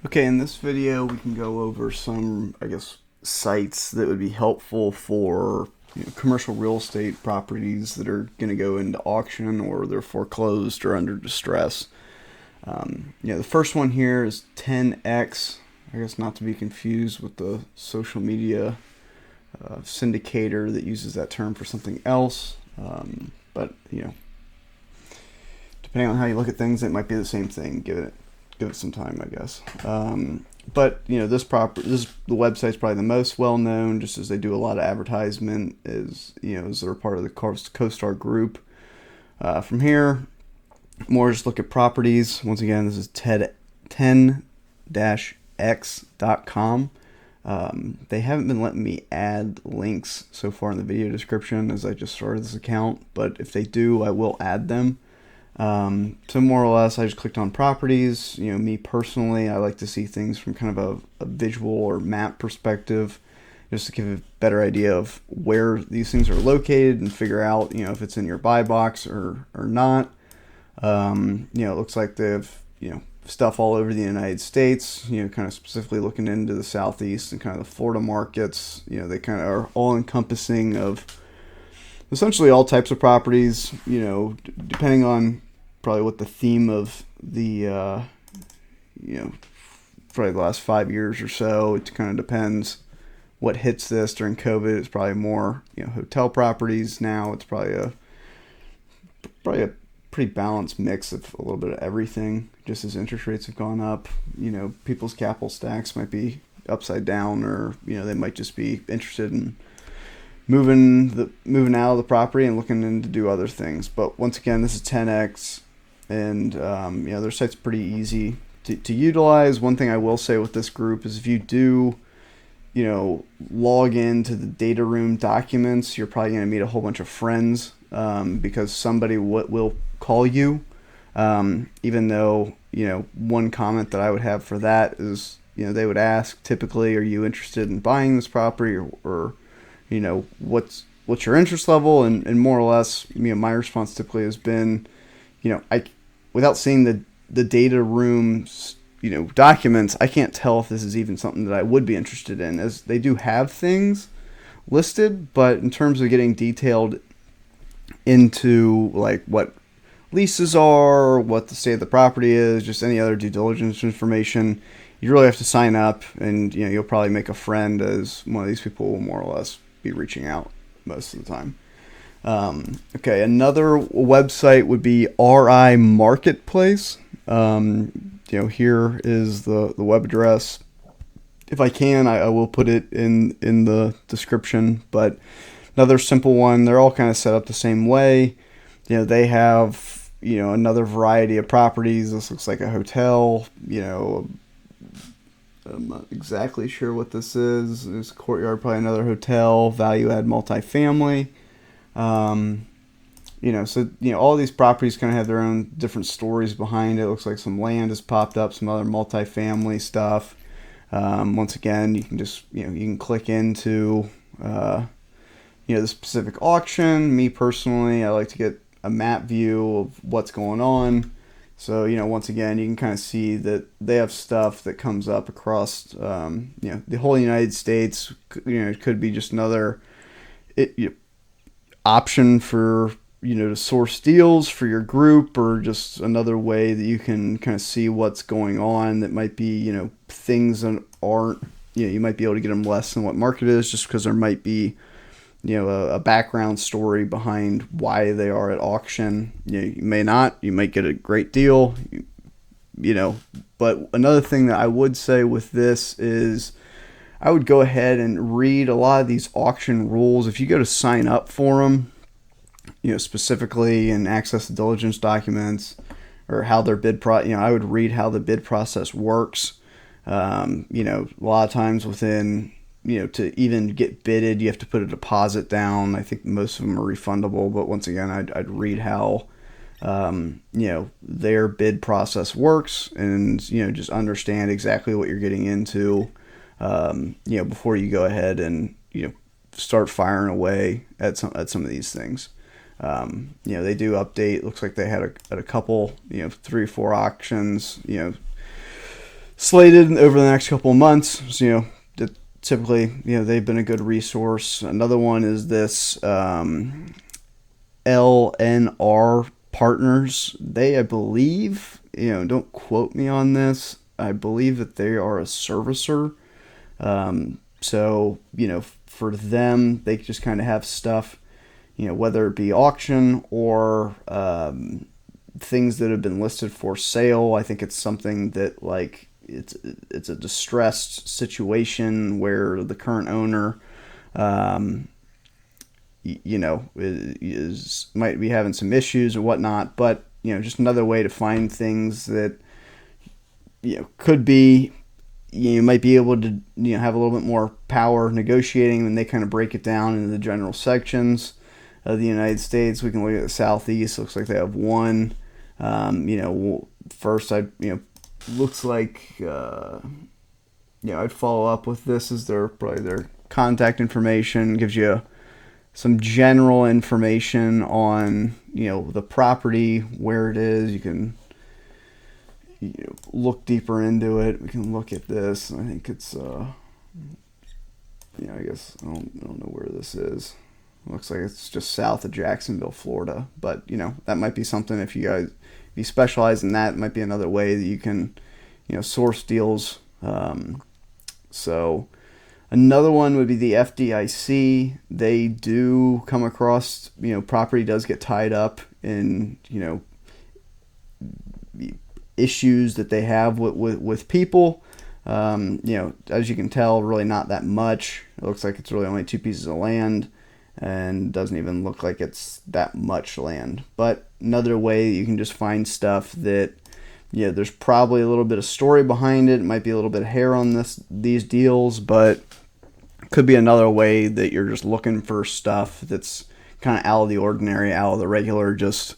Okay, in this video we can go over some, sites that would be helpful for commercial real estate properties that are going to go into auction or they're foreclosed or under distress. The first one here is 10X. I guess not to be confused with the social media syndicator that uses that term for something else. But depending on how you look at things, it might be the same thing. Give it some time, I guess. This the website's probably the most well known, just as they do a lot of advertisement. As they're part of the CoStar group. From here, more just look at properties. Once again, this is 10-x.com. They haven't been letting me add links so far in the video description as I just started this account, but if they do, I will add them. So more or less, I just clicked on properties. Me personally, I like to see things from kind of a visual or map perspective, just to give a better idea of where these things are located and figure out, if it's in your buy box or not. It looks like they have, stuff all over the United States, kind of specifically looking into the Southeast and kind of the Florida markets. They kind of are all encompassing of essentially all types of properties, depending on probably what the theme of the, probably the last 5 years or so. It kind of depends what hits this during COVID. It's probably more, hotel properties. Now it's probably a pretty balanced mix of a little bit of everything, just as interest rates have gone up. People's capital stacks might be upside down, or, they might just be interested in moving out of the property and looking in to do other things. But once again, this is 10X, and their site's pretty easy to utilize. One thing I will say with this group is if you do, log into the data room documents, you're probably going to meet a whole bunch of friends, because somebody will call you. Even though, one comment that I would have for that is, they would ask typically, are you interested in buying this property, or what's your interest level, and more or less, my response typically has been, I without seeing the data rooms, documents, I can't tell if this is even something that I would be interested in, as they do have things listed, but in terms of getting detailed into like what leases are, what the state of the property is, just any other due diligence information, you really have to sign up, and you'll probably make a friend, as one of these people will more or less be reaching out most of the time. Okay, another website would be RI Marketplace. Here is the web address. If I can, I will put it in the description, but another simple one. They're all kind of set up the same way. They have, another variety of properties. This looks like a hotel. I'm not exactly sure what this is. There's a courtyard, probably another hotel, value add multifamily. All these properties kind of have their own different stories behind it. It looks like some land has popped up, some other multifamily stuff. Once again, you can just, you can click into, the specific auction. Me personally, I like to get a map view of what's going on. So, once again, you can kind of see that they have stuff that comes up across, the whole United States. It could be just another option for, to source deals for your group, or just another way that you can kind of see what's going on. That might be, things that aren't, you might be able to get them less than what market is, just because there might be, a background story behind why they are at auction. You may not. You might get a great deal. But another thing that I would say with this is, I would go ahead and read a lot of these auction rules. If you go to sign up for them, specifically, and access the diligence documents, or how their I would read how the bid process works. A lot of times within, to even get bidded, you have to put a deposit down. I think most of them are refundable, but once again, I'd read how, their bid process works, and, just understand exactly what you're getting into, before you go ahead and, start firing away at some of these things. They do update. Looks like they had a couple, 3 or 4 auctions, slated over the next couple of months. So, typically, they've been a good resource. Another one is this LNR Partners. They, I believe, don't quote me on this, I believe that they are a servicer. So, for them, they just kind of have stuff, whether it be auction or things that have been listed for sale. I think it's something that, like, it's a distressed situation where the current owner, is might be having some issues or whatnot. But just another way to find things that could be, you might be able to have a little bit more power negotiating when they kind of break it down into the general sections of the United States. We can look at the Southeast. Looks like they have one. First, looks like I'd follow up with this as probably their contact information. Gives you some general information on the property, where it is. You can look deeper into it. We can look at this. I think it's I guess I don't know where this is. Looks like it's just south of Jacksonville, Florida. But that might be something, if you specialize in that, it might be another way that you can source deals. So another one would be the FDIC. They do come across, property does get tied up in issues that they have with people. As you can tell, really not that much. It looks like it's really only 2 pieces of land, and doesn't even look like it's that much land. But another way you can just find stuff that there's probably a little bit of story behind it. It might be a little bit of hair on these deals, but could be another way that you're just looking for stuff that's kind of out of the ordinary, out of the regular. Just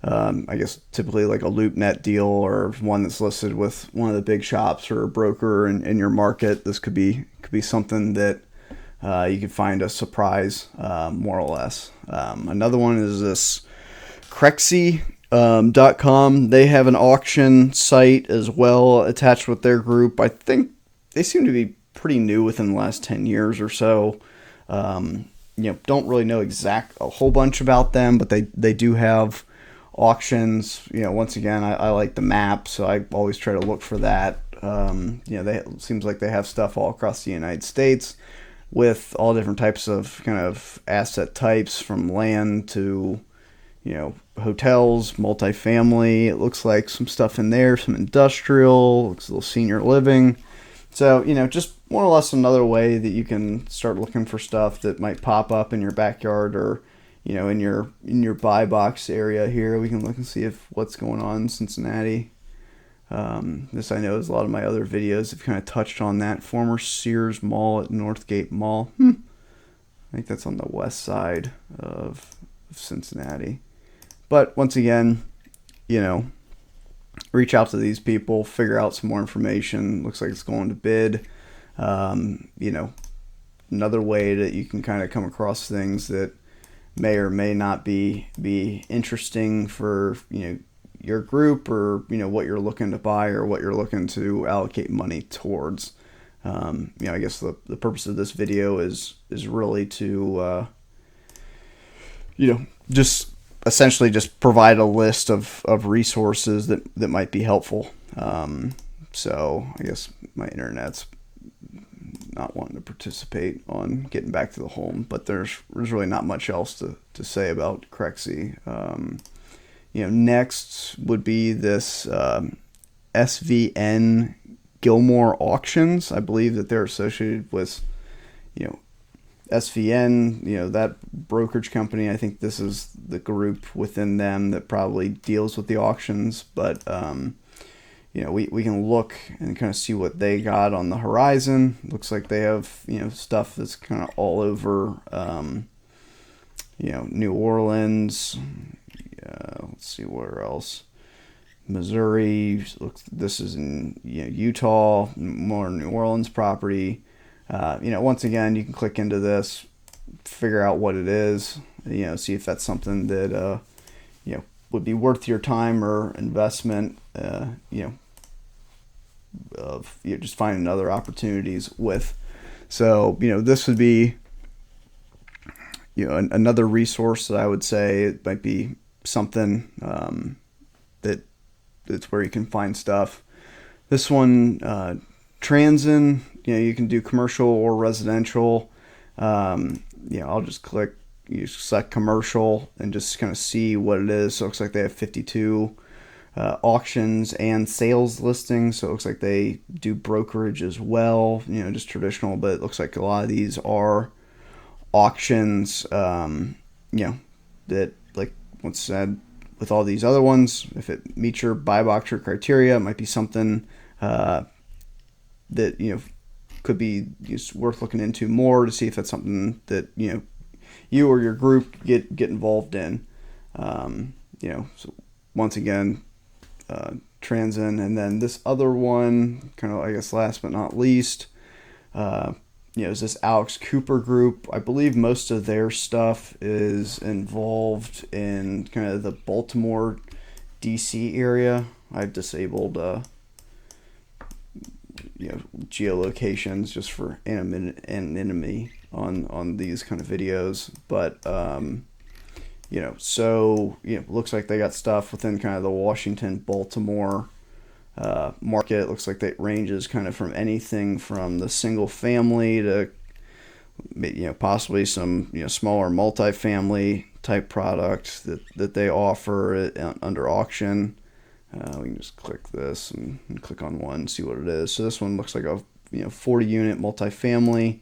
I guess typically like a loop net deal, or one that's listed with one of the big shops or a broker in your market. This could be something that you could find a surprise, more or less. Another one is this Crexy.com. They have an auction site as well attached with their group. I think they seem to be pretty new within the last 10 years or so. Don't really know a whole bunch about them, but they do have auctions. Once again, I like the map, so I always try to look for that. It seems like they have stuff all across the United States with all different types of kind of asset types, from land to hotels, multifamily. It looks like some stuff in there, some industrial, looks a little senior living. So, just more or less another way that you can start looking for stuff that might pop up in your backyard, or in your buy box area here. We can look and see what's going on in Cincinnati. This, I know, is a lot of my other videos have kind of touched on that. Former Sears Mall at Northgate Mall. I think that's on the west side of Cincinnati. But once again, reach out to these people, figure out some more information. Looks like it's going to bid. Another way that you can kind of come across things that may or may not be interesting for your group, or what you're looking to buy, or what you're looking to allocate money towards. I guess the purpose of this video is really to just essentially just provide a list of resources that might be helpful. So I guess my internet's not wanting to participate on getting back to the home, but there's really not much else to say about Crexy. Next would be this SVN Gilmore Auctions. I believe that they're associated with SVN, that brokerage company. I think this is the group within them that probably deals with the auctions. But we can look and kind of see what they got on the horizon. Looks like they have stuff that's kind of all over New Orleans. Let's see where else. Missouri. Looks, this is in Utah, more New Orleans property. Once again, you can click into this, figure out what it is, see if that's something that would be worth your time or investment. of just finding other opportunities with. So this would be another resource that I would say it might be something that's where you can find stuff. This one, Transin, you can do commercial or residential. I'll just select commercial and just kind of see what it is. So it looks like they have 52 auctions and sales listings. So it looks like they do brokerage as well, just traditional, but it looks like a lot of these are auctions, that, like what's said with all these other ones, if it meets your buy box or criteria, it might be something that could be just worth looking into more to see if that's something that you or your group get involved in. So once again, Transin, and then this other one, kind of I guess last but not least, is this Alex Cooper group. I believe most of their stuff is involved in kind of the Baltimore, DC area. I've disabled geolocations just for anonymity on these kind of videos, but looks like they got stuff within kind of the Washington, Baltimore market. Looks like that ranges kind of from anything from the single family to possibly some smaller multifamily type product that they offer under auction. We can just click this and click on one and see what it is. So this one looks like a 40 unit multifamily.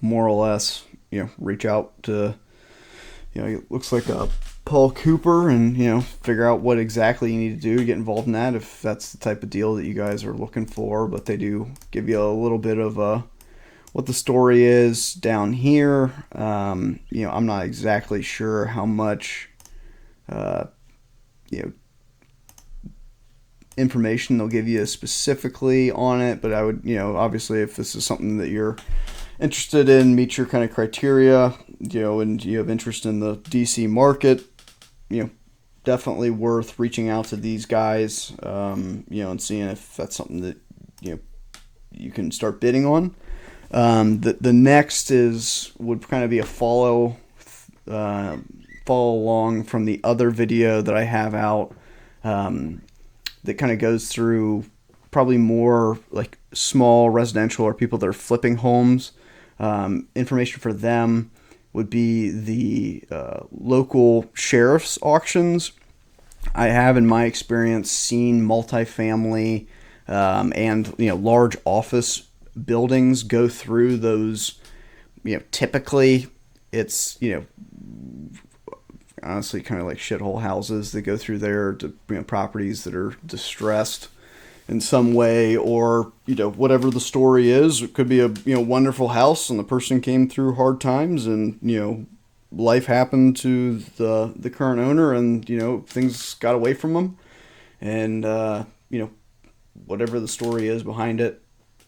More or less, reach out to it looks like a Paul Cooper and figure out what exactly you need to do to get involved in that, if that's the type of deal that you guys are looking for. But they do give you a little bit of what the story is down here. I'm not exactly sure how much information they'll give you specifically on it, but I would obviously, if this is something that you're interested in, meet your kind of criteria, and you have interest in the DC market, definitely worth reaching out to these guys, and seeing if that's something that you can start bidding on. The next would kind of be a follow along from the other video that I have out, that kind of goes through probably more like small residential or people that are flipping homes. Information for them would be the local sheriff's auctions. I have, in my experience, seen multifamily and large office buildings go through those. Typically it's honestly kind of like shithole houses that go through there to properties that are distressed in some way, or whatever the story is. It could be a wonderful house and the person came through hard times and life happened to the current owner and things got away from them, and whatever the story is behind it,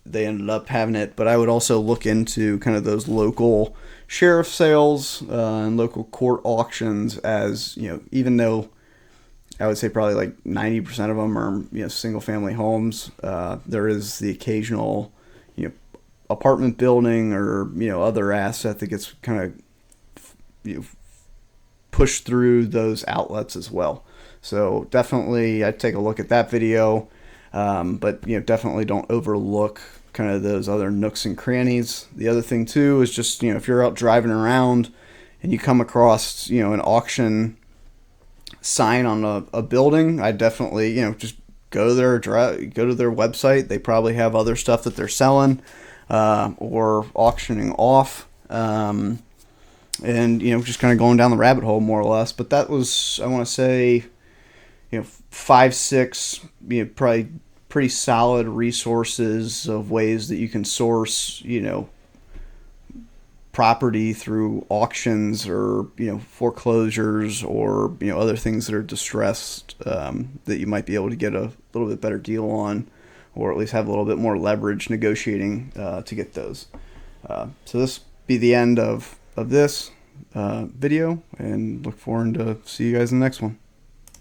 they ended up having it. But I would also look into kind of those local sheriff sales and local court auctions, as even though I would say probably like 90% of them are single family homes, there is the occasional apartment building or other asset that gets kind of pushed through those outlets as well. So definitely I'd take a look at that video, but definitely don't overlook kind of those other nooks and crannies. The other thing too is just if you're out driving around and you come across an auction sign on a building, I definitely just go there, go to their website. They probably have other stuff that they're selling or auctioning off, and just kind of going down the rabbit hole more or less. But that was, I want to say, 5-6 probably pretty solid resources of ways that you can source property through auctions or foreclosures or other things that are distressed, that you might be able to get a little bit better deal on, or at least have a little bit more leverage negotiating to get those. So this be the end of this video, and look forward to see you guys in the next one.